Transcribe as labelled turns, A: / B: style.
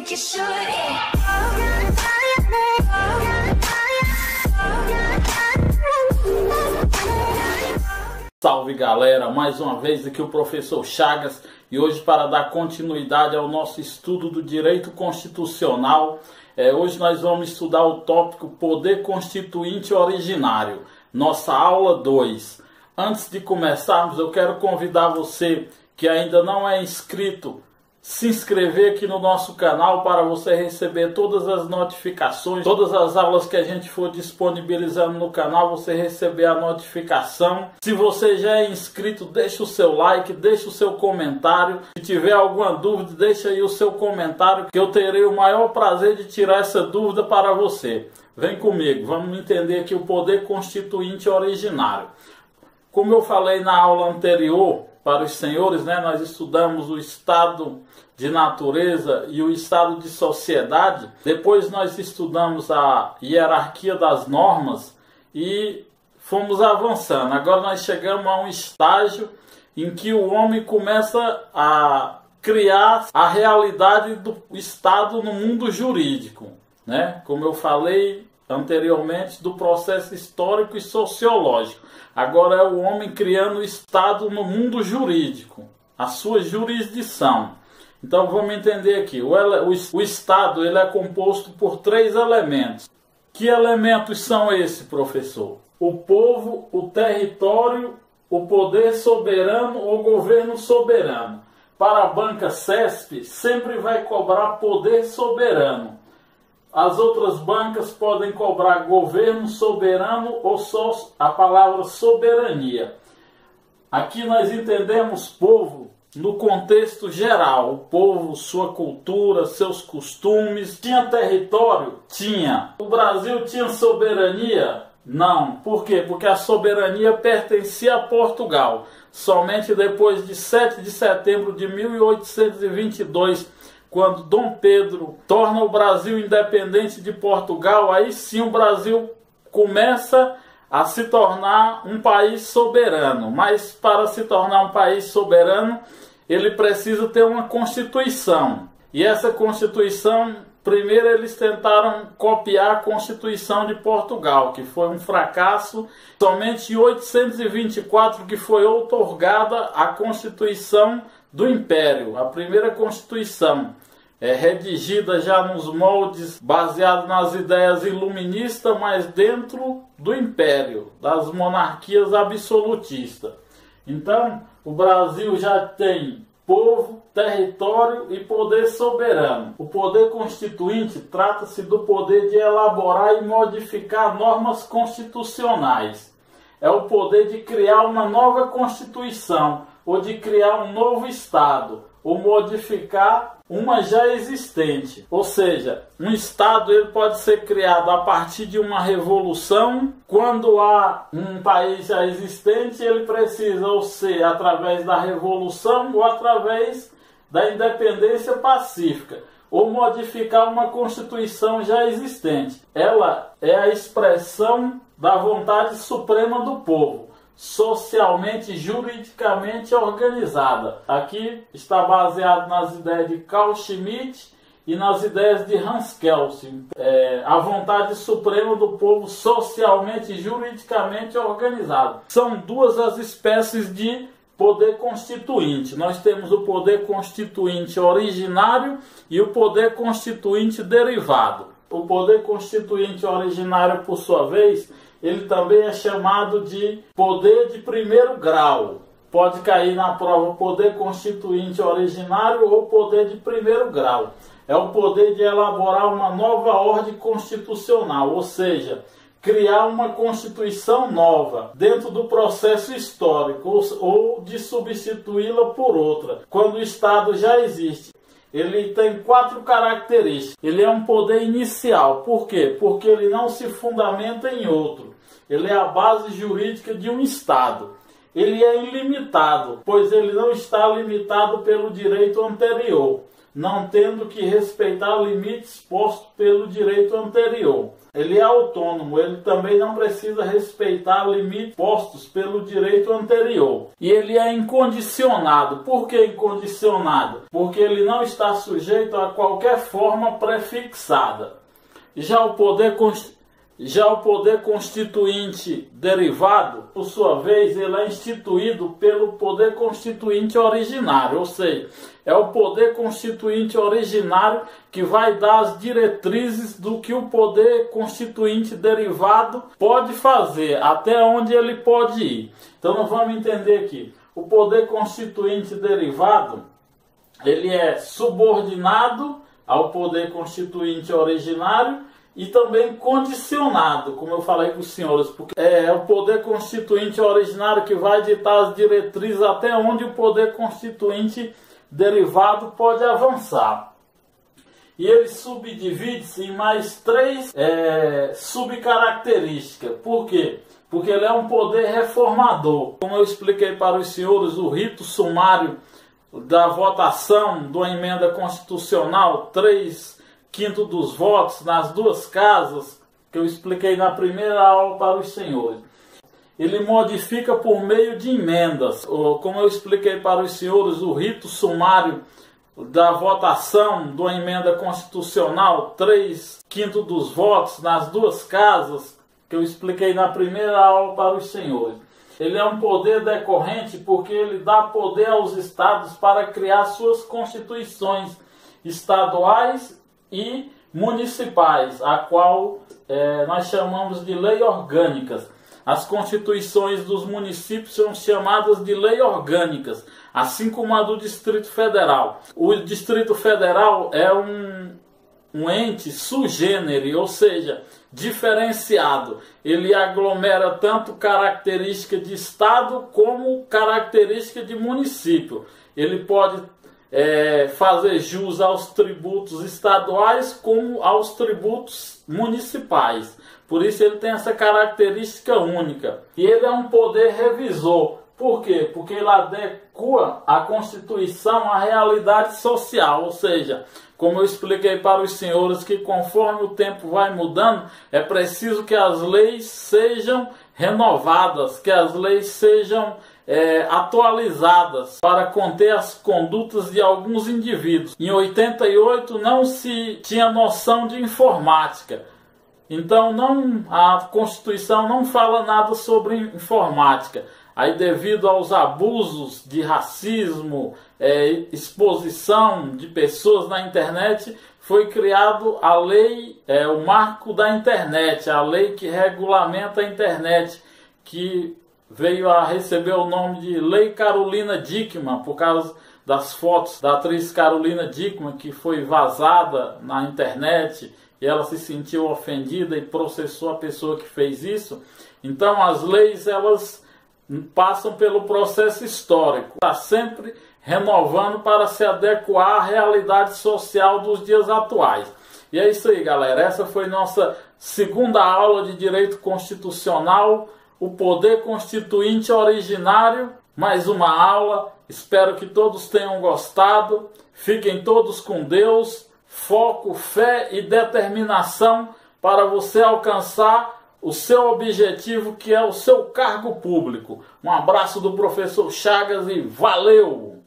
A: think you should.
B: Salve galera, mais uma vez aqui o professor Chagas e hoje para dar continuidade ao nosso estudo do direito constitucional, hoje nós vamos estudar o tópico Poder Constituinte Originário, nossa aula 2. Antes de começarmos, eu quero convidar você que ainda não é inscrito, se inscrever aqui no nosso canal para você receber todas as notificações, todas as aulas que a gente for disponibilizando no canal, você receber a notificação. Se você já é inscrito, deixa o seu like, deixa o seu comentário. Se tiver alguma dúvida, deixa aí o seu comentário, que eu terei o maior prazer de tirar essa dúvida para você. Vem comigo, vamos entender aqui o poder constituinte originário. Como eu falei na aula anterior, para os senhores, nós estudamos o estado de natureza e o estado de sociedade. Depois nós estudamos a hierarquia das normas e fomos avançando. Agora nós chegamos a um estágio em que o homem começa a criar a realidade do estado no mundo jurídico, Como eu falei anteriormente, do processo histórico e sociológico. Agora é o homem criando o Estado no mundo jurídico, a sua jurisdição. Então vamos entender aqui, o Estado ele é composto por 3 elementos. Que elementos são esses, professor? O povo, o território, o poder soberano ou governo soberano. Para a banca CESP, sempre vai cobrar poder soberano. As outras bancas podem cobrar governo soberano ou só a palavra soberania. Aqui nós entendemos povo no contexto geral. O povo, sua cultura, seus costumes. Tinha território? Tinha. O Brasil tinha soberania? Não. Por quê? Porque a soberania pertencia a Portugal. Somente depois de 7 de setembro de 1822, quando Dom Pedro torna o Brasil independente de Portugal, aí sim o Brasil começa a se tornar um país soberano. Mas para se tornar um país soberano, ele precisa ter uma Constituição. E essa Constituição, primeiro eles tentaram copiar a Constituição de Portugal, que foi um fracasso. Somente em 824 que foi outorgada a Constituição do Império, a primeira Constituição, redigida já nos moldes baseados nas ideias iluministas, mas dentro do Império, das monarquias absolutistas. Então, o Brasil já tem povo, território e poder soberano. O poder constituinte trata-se do poder de elaborar e modificar normas constitucionais. É o poder de criar uma nova Constituição, ou de criar um novo Estado, ou modificar uma já existente. Ou seja, um Estado ele pode ser criado a partir de uma revolução. Quando há um país já existente, ele precisa ou ser através da revolução ou através da independência pacífica, ou modificar uma Constituição já existente. Ela é a expressão da vontade suprema do povo, socialmente e juridicamente organizada. Aqui está baseado nas ideias de Carl Schmitt e nas ideias de Hans Kelsen. A vontade suprema do povo socialmente e juridicamente organizado. São duas as espécies de poder constituinte. Nós temos o poder constituinte originário e o poder constituinte derivado. O poder constituinte originário, por sua vez, ele também é chamado de poder de primeiro grau. Pode cair na prova poder constituinte originário ou poder de primeiro grau. É o poder de elaborar uma nova ordem constitucional, ou seja, criar uma Constituição nova dentro do processo histórico ou de substituí-la por outra, quando o Estado já existe. Ele tem 4 características. Ele é um poder inicial. Por quê? Porque ele não se fundamenta em outro. Ele é a base jurídica de um Estado. Ele é ilimitado, pois ele não está limitado pelo direito anterior. não tendo que respeitar limites postos pelo direito anterior. Ele é autônomo, ele também não precisa respeitar limites postos pelo direito anterior. E ele é incondicionado. Por que incondicionado? Porque ele não está sujeito a qualquer forma prefixada. Já o poder constituinte derivado, por sua vez, ele é instituído pelo poder constituinte originário, ou seja, é o poder constituinte originário que vai dar as diretrizes do que o poder constituinte derivado pode fazer, até onde ele pode ir. Então nós vamos entender aqui, o poder constituinte derivado, ele é subordinado ao poder constituinte originário e também condicionado, como eu falei para os senhores, porque é o poder constituinte originário que vai ditar as diretrizes até onde o poder constituinte derivado pode avançar. E ele subdivide-se em mais três subcaracterísticas. Por quê? Porque ele é um poder reformador. Como eu expliquei para os senhores, o rito sumário da votação de uma emenda constitucional, 3/5 dos votos nas duas casas, que eu expliquei na primeira aula para os senhores. Ele modifica por meio de emendas. Como eu expliquei para os senhores, o rito sumário da votação de uma emenda constitucional, 3/5 dos votos nas duas casas, que eu expliquei na primeira aula para os senhores. Ele é um poder decorrente porque ele dá poder aos estados para criar suas constituições estaduais e municipais, a qual nós chamamos de lei orgânicas. As constituições dos municípios são chamadas de lei orgânicas, assim como a do Distrito Federal. O Distrito Federal é um ente sui generis, ou seja, diferenciado. Ele aglomera tanto característica de estado como característica de município. Ele pode fazer jus aos tributos estaduais como aos tributos municipais. Por isso ele tem essa característica única. E ele é um poder revisor. Por quê? Porque ele adequa a Constituição à realidade social. Ou seja, como eu expliquei para os senhores, que conforme o tempo vai mudando, é preciso que as leis sejam renovadas, que as leis sejam atualizadas para conter as condutas de alguns indivíduos. Em 88 não se tinha noção de informática. Então a Constituição não fala nada sobre informática. Aí, devido aos abusos de racismo, exposição de pessoas na internet, foi criado a lei, o marco da internet, a lei que regulamenta a internet, que veio a receber o nome de Lei Carolina Dickmann, por causa das fotos da atriz Carolina Dickmann, que foi vazada na internet, e ela se sentiu ofendida e processou a pessoa que fez isso. Então as leis, elas passam pelo processo histórico, está sempre renovando para se adequar à realidade social dos dias atuais. E é isso aí, galera, essa foi nossa segunda aula de Direito Constitucional, o poder constituinte originário. Mais uma aula, espero que todos tenham gostado, fiquem todos com Deus, foco, fé e determinação para você alcançar o seu objetivo, que é o seu cargo público. Um abraço do professor Chagas e valeu!